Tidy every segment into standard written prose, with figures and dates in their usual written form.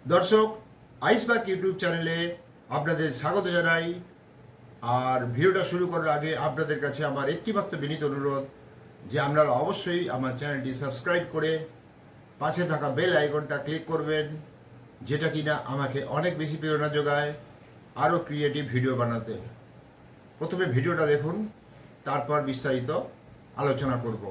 দর্শক, iceberg YouTube চ্যানেলে আপনাদের স্বাগত জানাই। আর ভিডিওটা শুরু করার আগে আপনাদের কাছে আমার একটিমাত্র বিনীত অনুরোধ যে আপনারা অবশ্যই আমার চ্যানেলটি সাবস্ক্রাইব করে পাশে থাকা বেল আইকনটা ক্লিক করবেন, যেটা কিনা আমাকে অনেক বেশি প্রেরণা যোগায় আরও ক্রিয়েটিভ ভিডিও বানাতে। প্রথমে ভিডিওটা দেখুন, তারপর বিস্তারিত আলোচনা করব।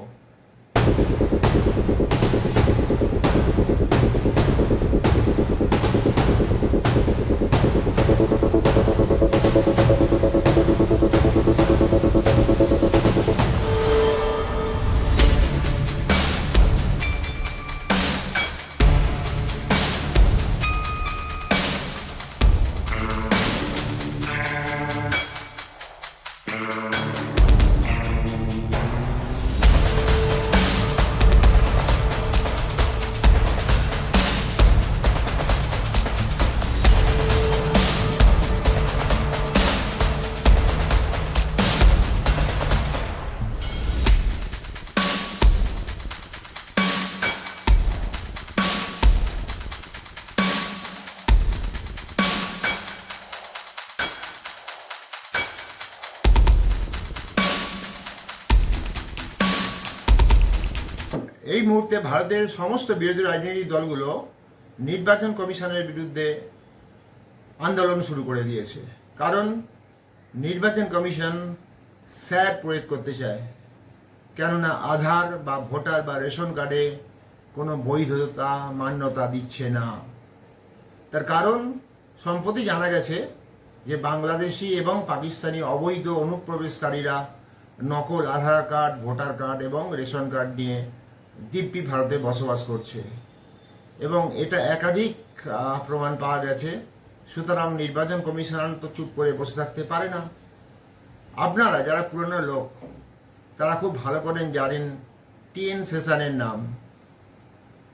এই মুহূর্তে ভারতের সমস্ত বিরোধী রাজনৈতিক দলগুলো নির্বাচন কমিশনের বিরুদ্ধে আন্দোলন শুরু করে দিয়েছে। কারণ নির্বাচন কমিশন স্যার প্রয়োগ করতে চায়, কেননা আধার বা ভোটার বা রেশন কার্ডে কোনো বৈধতা মান্যতা দিচ্ছে না। তার কারণ সম্প্রতি জানা গেছে যে বাংলাদেশি এবং পাকিস্তানি অবৈধ অনুপ্রবেশকারীরা নকল আধার কার্ড, ভোটার কার্ড এবং রেশন কার্ড নিয়ে দিব্যি ভারতে বসবাস করছে এবং এটা একাধিক প্রমাণ পাওয়া গেছে। সুতরাং নির্বাচন কমিশন তো চুপ করে বসে থাকতে পারে না। আপনারা যারা পুরনো লোক তারা খুব ভালো করেন জানেন টিএন সেশনের নাম।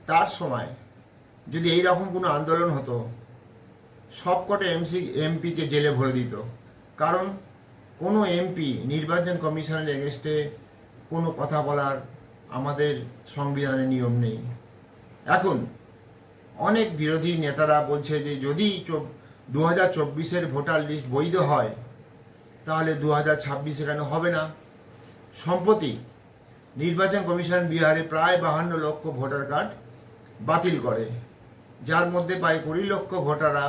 তার সময় যদি এই রকম কোনো আন্দোলন হতো, সবকটা এমপিকে জেলে ভরে দিত। কারণ কোনো এমপি নির্বাচন কমিশনের এগেনস্টে কোনো কথা বলার আমাদের সংবিধানে নিয়ম নেই। এখন অনেক বিরোধী নেতারা বলছে যে যদি 2024-এর ভোটার লিস্ট বৈধ হয় তাহলে 2026 কেন হবে না। সম্প্রতি নির্বাচন কমিশন বিহারে প্রায় 52 লক্ষ ভোটার কার্ড বাতিল করে, যার মধ্যে প্রায় 20 লক্ষ ভোটাররা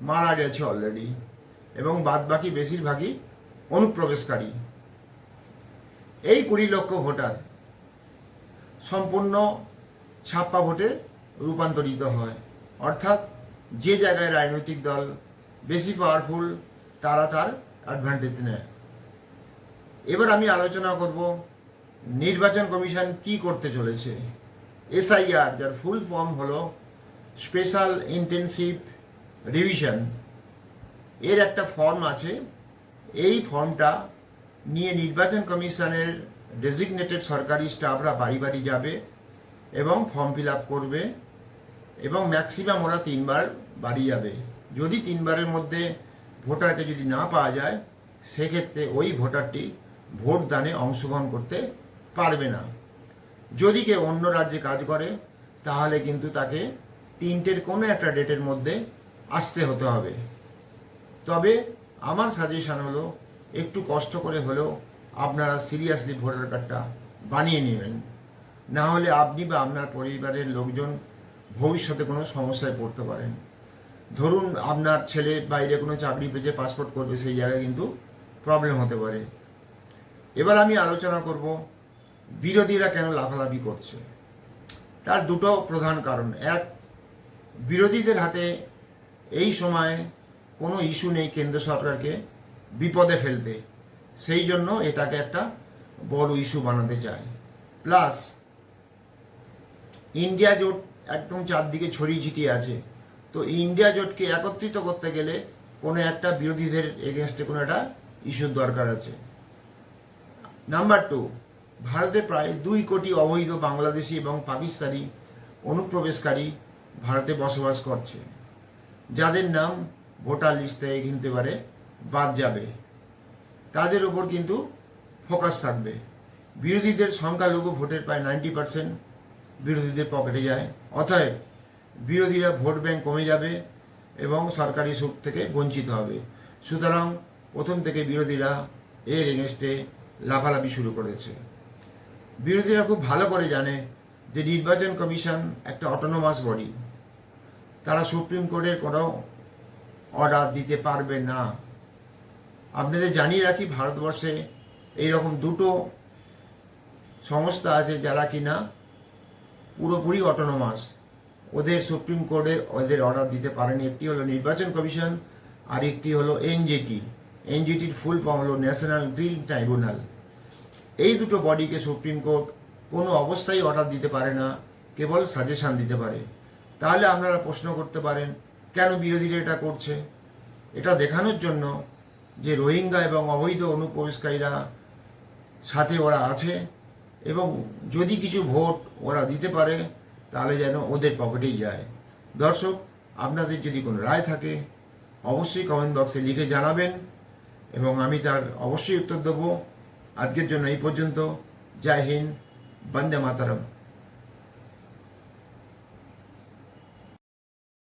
মারা গেছে অলরেডি এবং বাদবাকি বেশিরভাগই অনুপ্রবেশকারী। এই 20 লক্ষ ভোটার সম্পূর্ণ ছাপ্পা ভোটে রূপান্তরিত হয়, অর্থাৎ যে জায়গায় রাজনৈতিক দল বেশি পাওয়ারফুল তারা তার অ্যাডভান্টেজ নেয়। এবার আমি আলোচনা করব নির্বাচন কমিশন কি করতে চলেছে। এসআইআর, যার ফুল ফর্ম হলো স্পেশাল ইন্টেনসিভ রিভিশন, এর একটা ফর্ম আছে। এই ফর্মটা নিয়ে নির্বাচন কমিশনের ডেজিগনেটেড সরকারি স্টাফরা বাড়ি বাড়ি যাবে এবং ফর্ম ফিল আপ করবে এবং ম্যাক্সিমাম ওরা 3 বার বাড়ি যাবে। যদি 3 বারের মধ্যে ভোটারকে যদি না পাওয়া যায়, সেক্ষেত্রে ওই ভোটারটি ভোট দানে অংশগ্রহণ করতে পারবে না। যদি কেউ অন্য রাজ্যে কাজ করে তাহলে কিন্তু তাকে 3টের কোনো একটা ডেটের মধ্যে আসতে হতে হবে। তবে আমার সাজেশন হলো একটু কষ্ট করে হলেও আপনারা সিরিয়াসলি ভোটার কার্ডটা বানিয়ে নেবেন, না হলে আপনি বা আপনার পরিবারের লোকজন ভবিষ্যতে কোনো সমস্যায় পড়তে পারেন। ধরুন আপনার ছেলে বাইরে কোনো চাকরি পেয়েছে, পাসপোর্ট করবে, সেই জায়গায় কিন্তু প্রবলেম হতে পারে। এবার আমি আলোচনা করব বিরোধীরা কেন লাফালাফি করছে। তার দুটো প্রধান কারণ। এক, বিরোধীদের হাতে এই সময় কোনো ইস্যু নেই কেন্দ্র সরকারকে বিপদে ফেলতে, সেই জন্য এটাকে একটা বড় ইস্যু বানাতে চায়। প্লাস ইন্ডিয়া জোট একদম চারদিকে ছড়িয়ে ছিটিয়ে আছে, তো ইন্ডিয়া জোটকে একত্রিত করতে গেলে কোনো একটা বিরোধীদের এগেনস্টে কোনো একটা ইস্যুর দরকার আছে। নাম্বার 2, ভারতে প্রায় 2 কোটি অবৈধ বাংলাদেশি এবং পাকিস্তানি অনুপ্রবেশকারী ভারতে বসবাস করছে, যাদের নাম ভোটার লিস্ট থেকে কিনতে পারে বাদ যাবে। তাদের ওপর কিন্তু ফোকাস থাকবে। বিরোধীদের সংখ্যালঘু ভোটের প্রায় 90% বিরোধীদের পকেটে যায়। অতএব বিরোধীরা ভোট ব্যাংক কমে যাবে এবং সরকারি সুখ থেকে বঞ্চিত হবে। সুতরাং প্রথম থেকে বিরোধীরা এর এগেনস্টে লাফালাফি শুরু করেছে। বিরোধীরা খুব ভালো করে জানে যে নির্বাচন কমিশন একটা অটোনোমাস বডি, তারা সুপ্রিম কোর্টের কোনো অর্ডার দিতে পারবে না। আপনাদের জানিয়ে রাখি, ভারতবর্ষে এইরকম দুটো সংস্থা আছে যারা কিনা পুরোপুরি অটোনোমাস, ওদের সুপ্রিম কোর্টে ওদের অর্ডার দিতে পারেনি। একটি হলো নির্বাচন কমিশন, আর একটি হলো এনজিটি। এনজিটির ফুল ফর্ম হলো ন্যাশনাল গ্রিন ট্রাইব্যুনাল। এই দুটো বডিকে সুপ্রিম কোর্ট কোনো অবস্থায় অর্ডার দিতে পারে না, কেবল সাজেশান দিতে পারে। তাহলে আপনারা প্রশ্ন করতে পারেন, কেন বিরোধীরা এটা করছে? এটা দেখানোর জন্য যে রোহিঙ্গা এবং অবৈধ অনুপ্রবেশকারীরা সাথে ওরা আছে, এবং যদি কিছু ভোট ওরা দিতে পারে তাহলে যেন ওদের পকেটেই যায়। দর্শক, আপনাদের যদি কোনো রায় থাকে অবশ্যই কমেন্ট বক্সে লিখে জানাবেন এবং আমি তার অবশ্যই উত্তর দেবো। আজকের জন্য এই পর্যন্ত। জয় হিন্দ, বন্দে মাতরম।